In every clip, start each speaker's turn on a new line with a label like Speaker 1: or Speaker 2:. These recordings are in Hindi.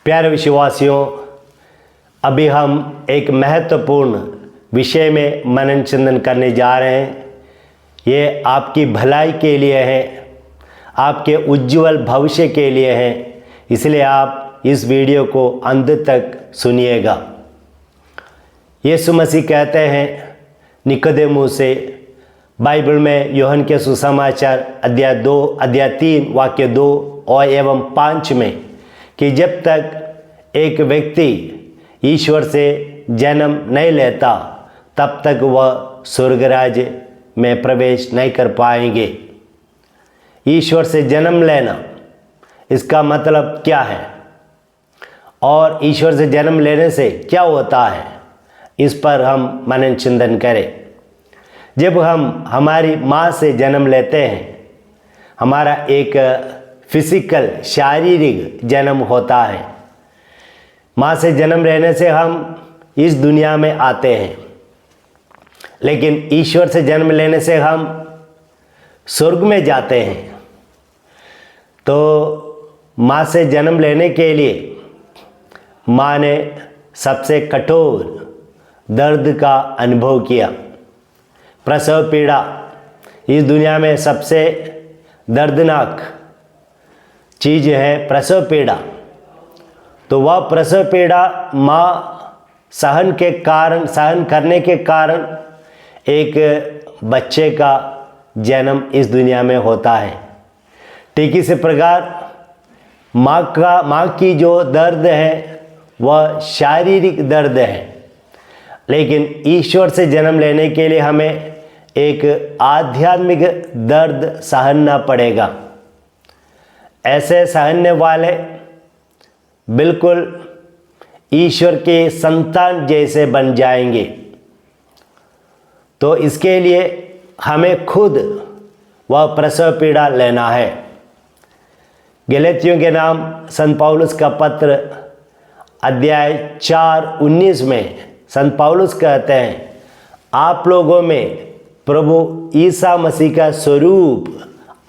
Speaker 1: प्यारे विश्वासियों, अभी हम एक महत्वपूर्ण विषय में मनन चिंतन करने जा रहे हैं। ये आपकी भलाई के लिए है, आपके उज्जवल भविष्य के लिए है, इसलिए आप इस वीडियो को अंत तक सुनिएगा। यीशु मसीह कहते हैं निकोदेमुस से, बाइबल में यूहन्ना के सुसमाचार अध्याय 3 वाक्य 2 और एवं 5 में कि जब तक एक व्यक्ति ईश्वर से जन्म नहीं लेता तब तक वह स्वर्ग राज्य में प्रवेश नहीं कर पाएंगे। ईश्वर से जन्म लेना, इसका मतलब क्या है और ईश्वर से जन्म लेने से क्या होता है, इस पर हम मनन चिंतन करें। जब हम हमारी माँ से जन्म लेते हैं, हमारा एक फिजिकल शारीरिक जन्म होता है। माँ से जन्म लेने से हम इस दुनिया में आते हैं, लेकिन ईश्वर से जन्म लेने से हम स्वर्ग में जाते हैं। तो माँ से जन्म लेने के लिए माँ ने सबसे कठोर दर्द का अनुभव किया। प्रसव पीड़ा इस दुनिया में सबसे दर्दनाक चीज़ है, प्रसव पीड़ा। तो वह प्रसव पीड़ा माँ सहन करने के कारण एक बच्चे का जन्म इस दुनिया में होता है। ठीक इसी प्रकार माँ की जो दर्द है वह शारीरिक दर्द है, लेकिन ईश्वर से जन्म लेने के लिए हमें एक आध्यात्मिक दर्द सहना पड़ेगा। ऐसे सहने वाले बिल्कुल ईश्वर के संतान जैसे बन जाएंगे। तो इसके लिए हमें खुद वह प्रसव पीड़ा लेना है। गलातियों के नाम संत पौलुस का पत्र अध्याय 4:19 में संत पौलुस कहते हैं, आप लोगों में प्रभु ईसा मसीह का स्वरूप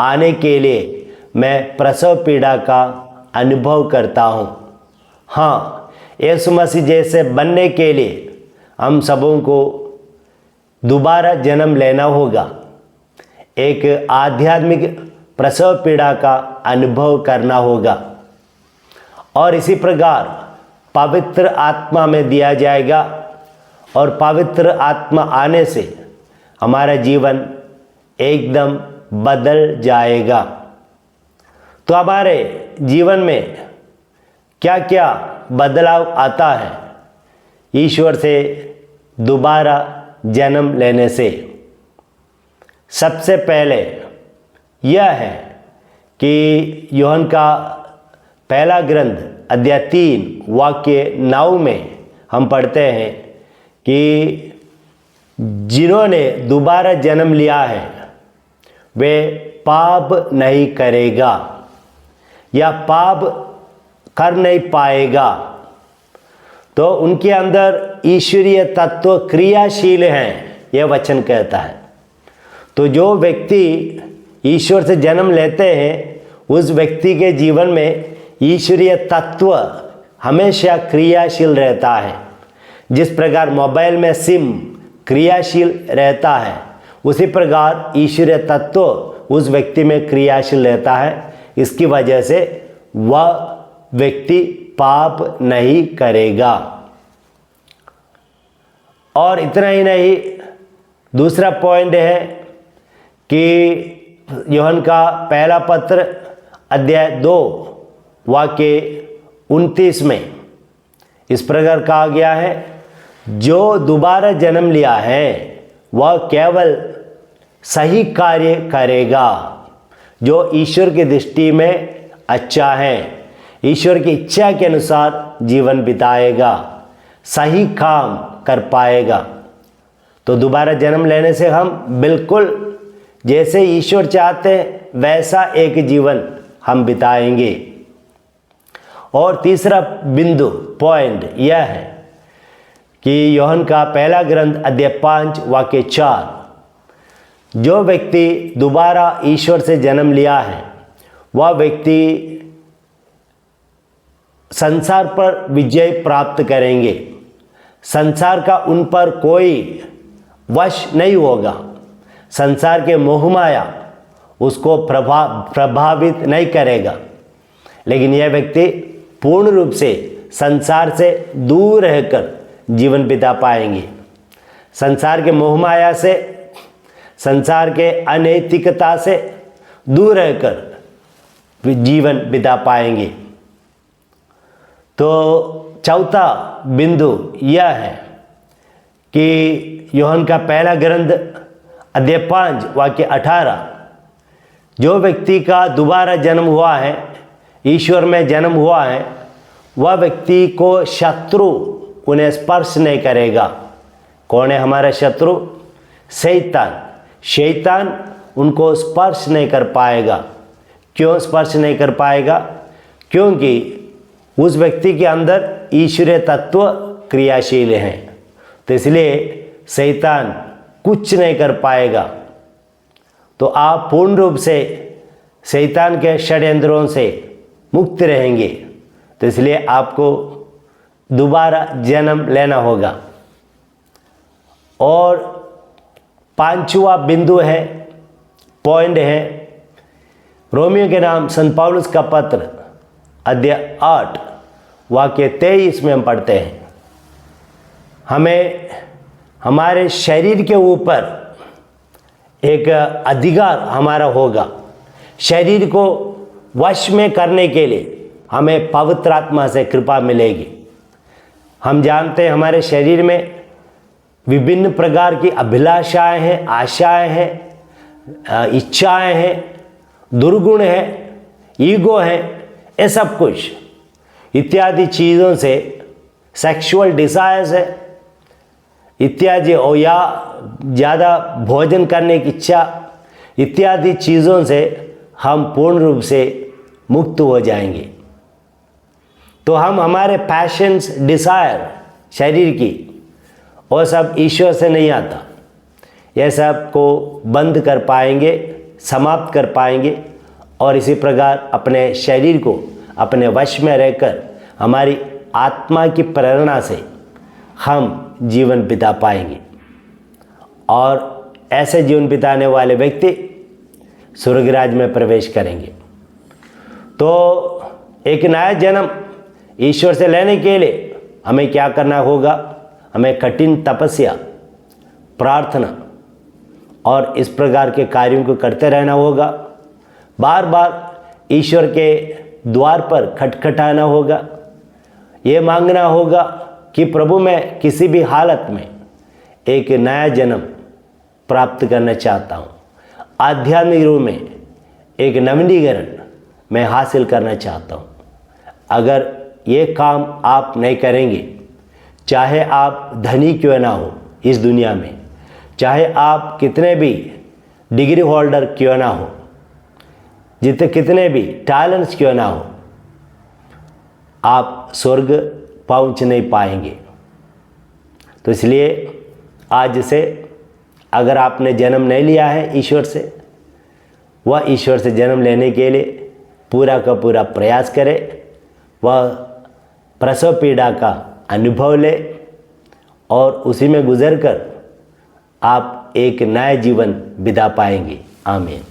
Speaker 1: आने के लिए मैं प्रसव पीड़ा का अनुभव करता हूँ। हाँ, यीशु मसीह जैसे बनने के लिए हम सबों को दोबारा जन्म लेना होगा। एक आध्यात्मिक प्रसव पीड़ा का अनुभव करना होगा और इसी प्रकार पवित्र आत्मा में दिया जाएगा और पवित्र आत्मा आने से हमारा जीवन एकदम बदल जाएगा। तो हमारे जीवन में क्या क्या बदलाव आता है ईश्वर से दोबारा जन्म लेने से? सबसे पहले यह है कि यूहन्ना का पहला ग्रंथ अध्याय 3 वाक्य 9 में हम पढ़ते हैं कि जिन्होंने दोबारा जन्म लिया है वे पाप नहीं करेगा या पाप कर नहीं पाएगा। तो उनके अंदर ईश्वरीय तत्व क्रियाशील हैं, यह वचन कहता है। तो जो व्यक्ति ईश्वर से जन्म लेते हैं उस व्यक्ति के जीवन में ईश्वरीय तत्व हमेशा क्रियाशील रहता है। जिस प्रकार मोबाइल में सिम क्रियाशील रहता है, उसी प्रकार ईश्वरीय तत्व उस व्यक्ति में क्रियाशील रहता है। इसकी वजह से वह व्यक्ति पाप नहीं करेगा। और इतना ही नहीं, दूसरा पॉइंट है कि यूहन्ना का पहला पत्र अध्याय 2 वाक्य 29 में इस प्रकार कहा गया है, जो दोबारा जन्म लिया है वह केवल सही कार्य करेगा जो ईश्वर की दृष्टि में अच्छा है। ईश्वर की इच्छा के अनुसार जीवन बिताएगा, सही काम कर पाएगा। तो दोबारा जन्म लेने से हम बिल्कुल जैसे ईश्वर चाहते हैं वैसा एक जीवन हम बिताएंगे। और तीसरा बिंदु पॉइंट यह है कि यूहन्ना का पहला ग्रंथ अध्याय 5 वाक्य 4, जो व्यक्ति दोबारा ईश्वर से जन्म लिया है वह व्यक्ति संसार पर विजय प्राप्त करेंगे। संसार का उन पर कोई वश नहीं होगा। संसार के मोह माया उसको प्रभावित नहीं करेगा। लेकिन यह व्यक्ति पूर्ण रूप से संसार से दूर रहकर जीवन बिता पाएंगे। संसार के मोह माया से, संसार के अनैतिकता से दूर रहकर जीवन बिता पाएंगे। तो चौथा बिंदु यह है कि यूहन्ना का पहला ग्रंथ अध्याय 5 वाक्य 18, जो व्यक्ति का दोबारा जन्म हुआ है, ईश्वर में जन्म हुआ है, वह व्यक्ति को शत्रु उन्हें स्पर्श नहीं करेगा। कौन है हमारा शत्रु? शैतान। शैतान उनको स्पर्श नहीं कर पाएगा। क्यों स्पर्श नहीं कर पाएगा? क्योंकि उस व्यक्ति के अंदर ईश्वरीय तत्व क्रियाशील हैं। तो इसलिए शैतान कुछ नहीं कर पाएगा। तो आप पूर्ण रूप से शैतान के षड्यंत्रों से मुक्त रहेंगे। तो इसलिए आपको दोबारा जन्म लेना होगा। और पांचवा बिंदु है, पॉइंट है, रोमियो के नाम संत पौलुस का पत्र अध्याय 8 वाक्य 23 में हम पढ़ते हैं, हमें हमारे शरीर के ऊपर एक अधिकार हमारा होगा। शरीर को वश में करने के लिए हमें पवित्र आत्मा से कृपा मिलेगी। हम जानते हैं हमारे शरीर में विभिन्न प्रकार की अभिलाषाएं हैं, आशाएं हैं, इच्छाएं हैं, दुर्गुण है, ईगो है, ये सब कुछ इत्यादि चीज़ों से, सेक्सुअल डिज़ायर्स है इत्यादि, और या ज़्यादा भोजन करने की इच्छा इत्यादि चीज़ों से हम पूर्ण रूप से मुक्त हो जाएंगे। तो हम हमारे पैशंस, डिज़ायर शरीर की, वो सब ईश्वर से नहीं आता। यह सब को बंद कर पाएंगे, समाप्त कर पाएंगे, और इसी प्रकार अपने शरीर को अपने वश में रहकर हमारी आत्मा की प्रेरणा से हम जीवन बिता पाएंगे। और ऐसे जीवन बिताने वाले व्यक्ति स्वर्गराज में प्रवेश करेंगे। तो एक नया जन्म ईश्वर से लेने के लिए हमें क्या करना होगा? हमें कठिन तपस्या, प्रार्थना और इस प्रकार के कार्यों को करते रहना होगा। बार बार ईश्वर के द्वार पर खटखटाना होगा। ये मांगना होगा कि प्रभु मैं किसी भी हालत में एक नया जन्म प्राप्त करना चाहता हूँ। आध्यात्मिक रूप में एक नवीनीकरण मैं हासिल करना चाहता हूँ। अगर ये काम आप नहीं करेंगे, चाहे आप धनी क्यों ना हो इस दुनिया में, चाहे आप कितने भी डिग्री होल्डर क्यों ना हो, जितने कितने भी टैलेंट्स क्यों ना हो, आप स्वर्ग पहुंच नहीं पाएंगे। तो इसलिए आज से अगर आपने जन्म नहीं लिया है ईश्वर से, वह ईश्वर से जन्म लेने के लिए पूरा का पूरा प्रयास करे। वह प्रसव पीड़ा का अनुभव ले और उसी में गुजर कर आप एक नया जीवन बिता पाएंगे। आमीन।